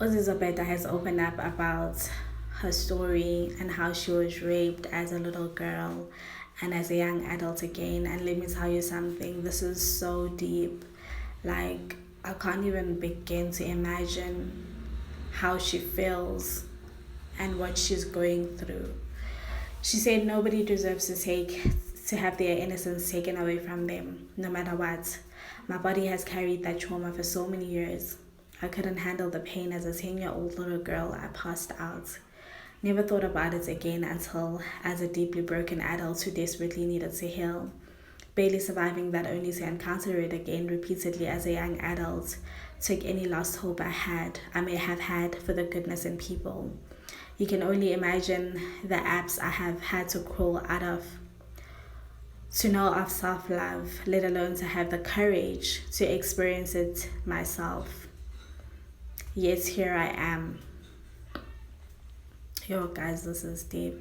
Zizo Beda has opened up about her story and how she was raped as a little girl and as a young adult again. And let me tell you something, this is so deep. Like, I can't even begin to imagine how she feels and what she's going through. She said nobody deserves to have their innocence taken away from them, no matter what. My body has carried that trauma for so many years. I couldn't handle the pain as a 10-year-old little girl. I passed out. Never thought about it again until as a deeply broken adult who desperately needed to heal. Barely surviving that only to encounter it again repeatedly as a young adult took any lost hope I may have had for the goodness in people. You can only imagine the apps I have had to crawl out of to know of self love, let alone to have the courage to experience it myself. Yet here I am. Yo, guys, this is deep.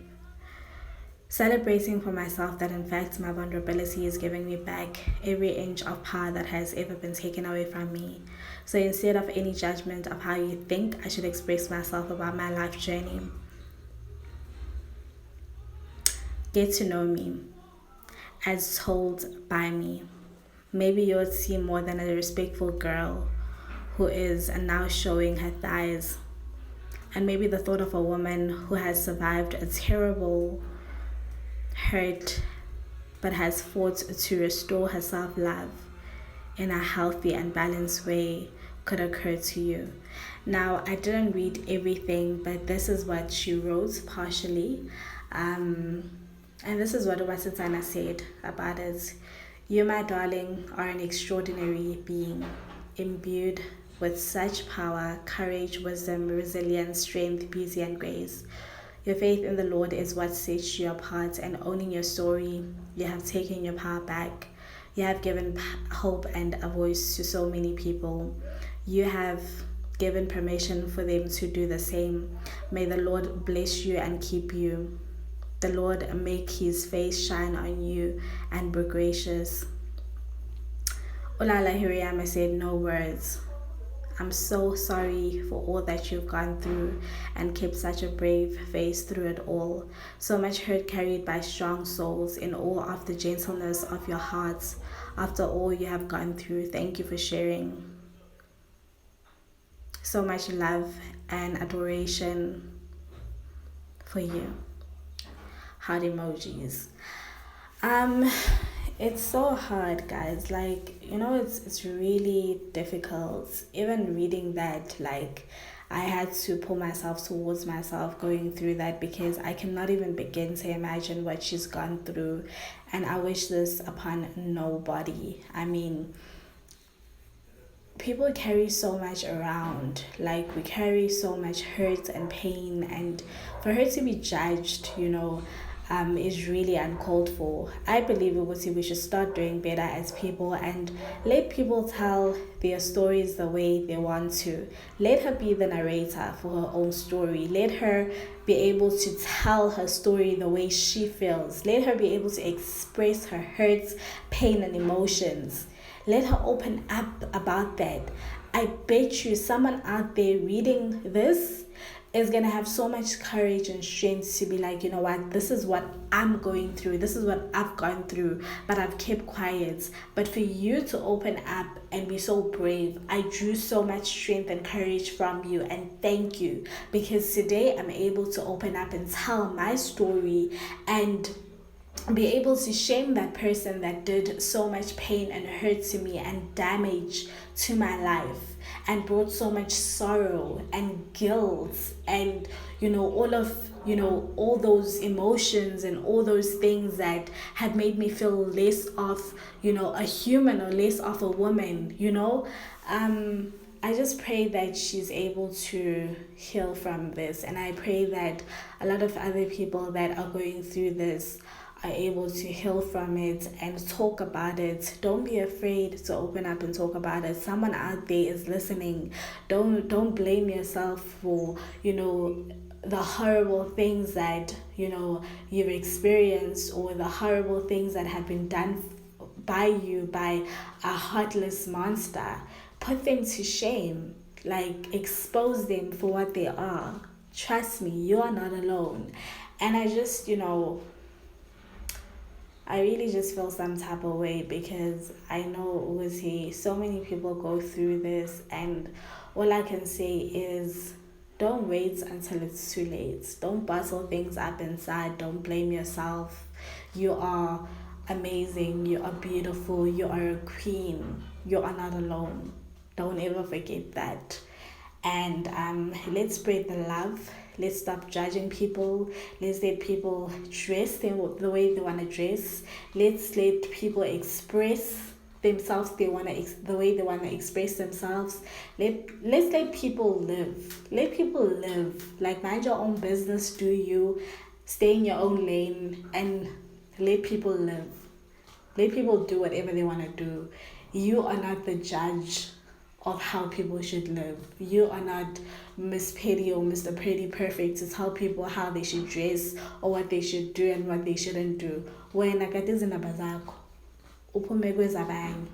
Celebrating for myself that in fact my vulnerability is giving me back every inch of power that has ever been taken away from me. So instead of any judgment of how you think I should express myself about my life journey, get to know me as told by me. Maybe you'll see more than a respectful girl who is now showing her thighs. And maybe the thought of a woman who has survived a terrible hurt but has fought to restore her self-love in a healthy and balanced way could occur to you. Now, I didn't read everything, but this is what she wrote partially. And this is what Wasitana said about it. You, my darling, are an extraordinary being, imbued with such power, courage, wisdom, resilience, strength, beauty, and grace. Your faith in the Lord is what sets you apart, and owning your story, you have taken your power back. You have given hope and a voice to so many people. You have given permission for them to do the same. May the Lord bless you and keep you. The Lord make his face shine on you and be gracious. Olala Hiriyama said no words. I'm so sorry for all that you've gone through and kept such a brave face through it all. So much hurt carried by strong souls in all of the gentleness of your hearts. After all you have gone through, thank you for sharing. So much love and adoration for you. Heart emojis. It's so hard, guys. Like, it's really difficult. Even reading that, like, I had to pull myself towards myself going through that because I cannot even begin to imagine what she's gone through, and I wish this upon nobody. I mean, people carry so much around, like we carry so much hurt and pain, and for her to be judged, is really uncalled for. I believe we should start doing better as people and let people tell their stories the way they want to. Let her be the narrator for her own story. Let her be able to tell her story the way she feels. Let her be able to express her hurts, pain, and emotions. Let her open up about that. I bet you someone out there reading this is going to have so much courage and strength to be like, you know what, this is what I'm going through. This is what I've gone through, but I've kept quiet. But for you to open up and be so brave, I drew so much strength and courage from you, and thank you. Because today I'm able to open up and tell my story and be able to shame that person that did so much pain and hurt to me and damage to my life and brought so much sorrow and guilt and all those emotions and all those things that had made me feel less of a human or less of a woman. I just pray that she's able to heal from this, and I pray that a lot of other people that are going through this are able to heal from it and talk about it. Don't be afraid to open up and talk about it. Someone out there is listening. Don't blame yourself for the horrible things that you've experienced, or the horrible things that have been done by you by a heartless monster. Put them to shame. like expose them for what they are. Trust me, you are not alone. And I just, I really just feel some type of way because I know with so many people go through this, and all I can say is don't wait until it's too late. Don't bottle things up inside. Don't blame yourself. You are amazing. You are beautiful. You are a queen. You are not alone. Don't ever forget that. And let's spread the love. Let's stop judging people. Let's let people dress the way they want to dress. Let's let people express themselves the way they want to express themselves. Let's let people live. Let people live. Like, mind your own business. Do you stay in your own lane and let people live. Let people do whatever they want to do. You are not the judge of how people should live. You are not Miss Petty or Mr. Pretty Perfect to tell people how they should dress or what they should do and what they shouldn't do. Wena kade izindaba zakho. Uphume kwezabanye.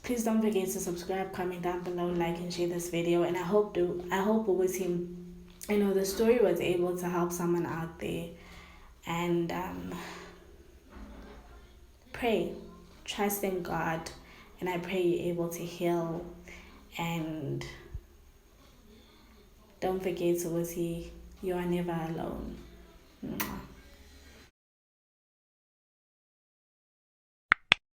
Please don't forget to subscribe, comment down below, like and share this video. And I hope with him, the story was able to help someone out there. And pray, trust in God, and I pray you're able to heal. And don't forget, you are never alone. Mwah.